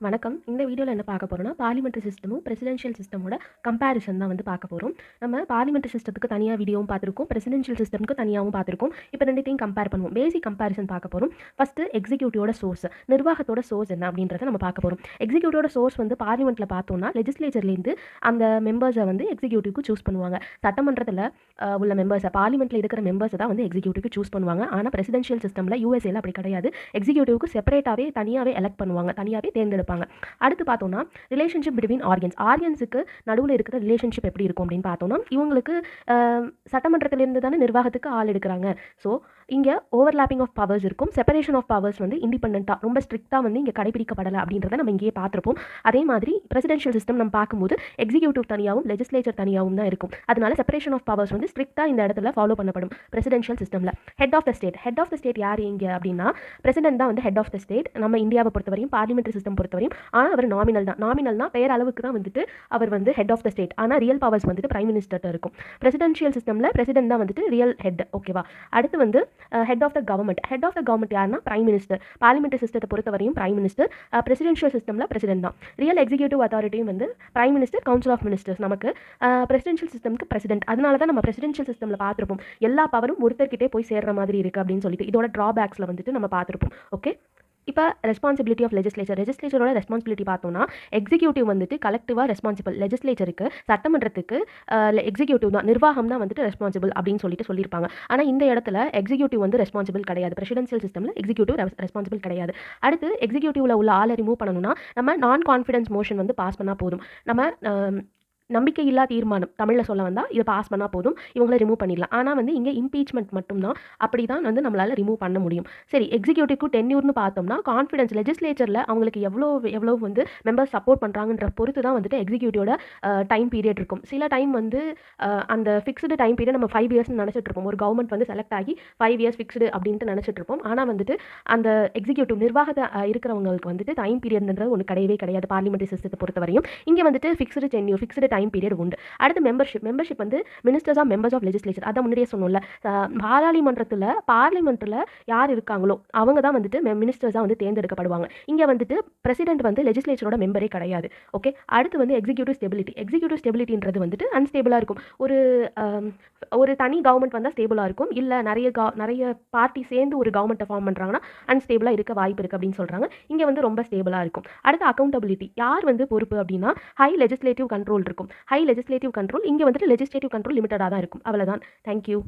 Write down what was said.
வணக்கம். இந்த வீடியோல என்ன பார்க்க போறோம்னா, பார்லிமென்டரி சிஸ்டமும், பிரசிடென்ஷியல் சிஸ்டமோட கம்பேரிசன் தான் வந்து பார்க்க போறோம். நம்ம பார்லிமென்டரி சிஸ்டத்துக்கு தனியா வீடியோவும் பார்த்துருக்கோம். பிரசிடென்ஷியல் சிஸ்டம்க்கு தனியாவும் பார்த்துருக்கோம். இப்ப 2த்தையும் கம்பேர் பண்ணுவோம். பேசிக் கம்பேரிசன் பார்க்க போறோம். ஃபர்ஸ்ட் எக்ஸிக்யூட்டிவோட சோர்ஸ், நிர்வாகத்தோட சோர்ஸ் என்ன அப்படின்றத நம்ம பார்க்க போறோம். எக்ஸிக்யூட்டிவோட சோர்ஸ் வந்து பார்லிமென்ட்ல பார்த்தோம்னா, லெஜிஸ்லேச்சர்லேருந்து அந்த மெம்பர்ஸை வந்து எக்ஸிக்யூட்டிவ்க்கு சூஸ் பண்ணுவாங்க. சட்டமன்றத்தில் உள்ள மெம்பர்ஸை, பார்லிமென்ட்ல இருக்கிற மெம்பர்ஸை தான் வந்து எக்ஸிக்யூட்டிவ்க்கு சூஸ் பண்ணுவாங்க. ஆனால் பிரசிடென்ஷியல் சிஸ்டம்ல யூஎஸ்ஏல அப்படி கிடையாது. எக்ஸிக்யூட்டிவ்க்கு செப்பரேட்டாவே தனியாவே எலெக்ட் பண்ணுவாங்க. தனியாவே தேர்ந்தெடுப்பாங்க. அடுத்து பார்த்தோம்னா ரிலேஷன்ஷிப் பிட்வீன் ஆர்கன்ஸுக்கு நடுவில் இருக்கிற ரிலேஷன்ஷிப் எப்படி இருக்கும் அப்படின்னு பார்த்தோம்னா, இவங்களுக்கு சட்டமன்றத்திலிருந்து தானே நிர்வாகத்துக்கு ஆள் எடுக்கிறாங்க. ஸோ இங்கே ஓவர்லாப்பிங் ஆஃப் பவர்ஸ் இருக்கும். செப்பரேஷன் ஆஃப் பவர்ஸ் வந்து இண்டிபெண்டண்ட்டாக ரொம்ப ஸ்ட்ரிக்டாக வந்து இங்கே கடைபிடிக்கப்படலை அப்படின்றத நம்ம இங்கேயே பார்த்துருப்போம். அதே மாதிரி பிரசிடென்ஷியல் சிஸ்டம் நம்ம பார்க்கும்போது எக்ஸிக்யூட்டிவ் தனியாகவும் லெஜிஸ்லேச்சர் தனியாகவும் தான் இருக்கும். அதனால செப்பரேஷன் ஆஃப் பவர்ஸ் வந்து ஸ்ட்ரிக்டாக இந்த இடத்துல ஃபாலோ பண்ணப்படும் பிரசிடென்ஷியல் சிஸ்டமில். ஹெட் ஆஃப் த ஸ்டேட் யார் இங்கே அப்படின்னா, பிரசிடென்ட் தான் வந்து ஹெட் ஆஃப் த ஸ்டேட். நம்ம இந்தியாவை பொறுத்தவரையும் பார்லிமெண்டரி சிஸ்டம் பொறுத்தவரையும். ஆனால் அவர் நாமினல்னா பெயர் அளவுக்கு தான் வந்துட்டு அவர் வந்து ஹெட் ஆஃப் த ஸ்டேட். ஆனால் ரியல் பவர்ஸ் வந்துட்டு பிரைம் மினிஸ்டர்ட்ட இருக்கும். பிரசிடென்ஷியல் சிஸ்டமில் பிரசிடென்ட் தான் வந்துட்டு ரியல் ஹெட். ஓகேவா? அடுத்து வந்து ஹெட் ஆஃப் த கவர்மெண்ட் யாருன்னா பிரைம் மினிஸ்டர். பார்லிமெண்டரி சிஸ்டத்தை பொறுத்தவரையும் பிரைம் மினிஸ்டர். பிரசிடென்ஷியல் சிஸ்டமில் பிரசிடென்ட் தான். ரியல் எக்ஸிக்யூட்டிவ் அத்தாரிட்டியும் வந்து prime minister, council of ministers. நமக்கு பிரசிடென்ஷியல் சிஸ்டம்க்கு பிரசிடென்ட். அதனால தான் நம்ம பிரசிடென்ஷியல் சிஸ்டமில் பார்த்துருப்போம் எல்லா பவரும் ஒருத்தர்கிட்டே போய் சேர்ற மாதிரி இருக்குது அப்படின்னு சொல்லிட்டு. இதோட ட்ராபேக்ஸில் வந்துட்டு நம்ம பார்த்துருப்போம். ஓகே, இப்போ ரெஸ்பான்சிபிலிட்டி ஆஃப் லெஜிஸ்லேச்சரோட ரெஸ்பான்சிபிலிட்டி பார்த்தோம்னா, எக்ஸிக்யூட்டிவ் வந்துட்டு கலெக்டிவாக ரெஸ்பான்சிபிள். லெஜிஸ்லேச்சருக்கு, சட்டமன்றத்துக்கு எக்ஸிக்யூட்டிவ் தான், நிர்வாகம் தான் வந்துட்டு ரெஸ்பான்சிபிள் அப்படின்னு சொல்லியிருப்பாங்க. ஆனால் இந்த இடத்துல எக்ஸிக்யூட்டிவ் வந்து ரெஸ்பான்சிபிள் கிடையாது. பிரசிடென்ஷியல் சிஸ்டமில் எக்ஸிக்யூட்டிவ் ரெஸ்பான்சிபிள் கிடையாது. அடுத்து எக்ஸிக்யூட்டிவ்ல உள்ள ஆளை ரிமூவ் பண்ணணும்னா நம்ம நான் கான்ஃபிடன்ஸ் மோஷன் வந்து பாஸ் பண்ணால் போதும். நம்ம நம்பிக்கையில்லா தீர்மானம் தமிழில் சொல்ல வந்தால் இதை பாஸ் பண்ணால் போதும், இவங்களை ரிமூவ் பண்ணிடலாம். ஆனால் வந்து இங்கே இம்பீச்மெண்ட் மட்டும்தான், அப்படி தான் வந்து நம்மளால் ரிமூவ் பண்ண முடியும். சரி, எக்ஸிக்யூட்டிவ்க்கு டென்யூர்னு பார்த்தோம்னா, கான்ஃபிடன்ஸ் லெஜிஸ்லேச்சரில் அவங்களுக்கு எவ்வளோ வந்து மெம்பர்ஸ் சப்போர்ட் பண்ணுறாங்கன்ற பொறுத்து தான் வந்துட்டு எக்ஸிக்யூட்டிவோட டைம் பீரியட் இருக்கும். சில டைம் வந்து அந்த ஃபிக்ஸ்டு டைம் பீரியட் நம்ம 5 இயர்ஸ்னு நினச்சிட்டு இருப்போம். ஒரு கவர்மெண்ட் வந்து செலக்ட் ஆகி 5 இயர்ஸ் ஃபிக்ஸ்டு அப்படின்ட்டு நினச்சிட்டு இருப்போம். ஆனால் வந்துட்டு அந்த எக்ஸிக்யூட்டிவ் நிர்வாகத்தை இருக்கிறவங்களுக்கு வந்துட்டு டைம் பீரியட்ன்றது ஒன்று கிடையவே கிடையாது பார்லிமெண்டரி சிஸ்டத்தை பொறுத்தவரையும். இங்கே வந்துட்டு fixed tenure, fixed time period உண்டு. அடுத்து மெம்பர்ஷிப் வந்து ministers are members of legislature. அதான் முன்னாடியே சொன்னோம்ல, பார்லிமெண்ட்டில் யார் இருக்காங்களோ அவங்க தான் வந்துட்டு மினிஸ்டர்ஸாக வந்து தேர்ந்தெடுக்கப்படுவாங்க. இங்கே வந்துட்டு பிரசிடென்ட் வந்து லெஜிஸ்லேச்சரோட மெம்பரே கிடையாது. ஓகே, அடுத்து வந்து எக்ஸிக்யூட்டிவ் ஸ்டெபிலிட்டின்றது வந்துட்டு அன்ஸ்டேபிளாக இருக்கும். ஒரு தனி கவர்மெண்ட் வந்தால் ஸ்டேபிளாக இருக்கும். இல்லை நிறைய பார்ட்டி சேர்ந்து ஒரு கவர்மெண்ட்டை ஃபார்ம் பண்ணுறாங்கன்னா அன்ஸ்டேபிளாக இருக்க வாய்ப்பு இருக்குது அப்படின்னு சொல்கிறாங்க. இங்கே வந்து ரொம்ப ஸ்டேபிளாக இருக்கும். அடுத்து அக்கௌண்டபிலிட்டி, யார் வந்து பொறுப்பு அப்படின்னா ஹை லெஜிஸ்லேட்டிவ் கண்ட்ரோல் இருக்கும். இங்கே வந்துட்டு லெஜிஸ்லேட்டிவ் கண்ட்ரோல் லிமிட்டடாக தான் இருக்கும். அவ்வளோதான். தேங்க்யூ.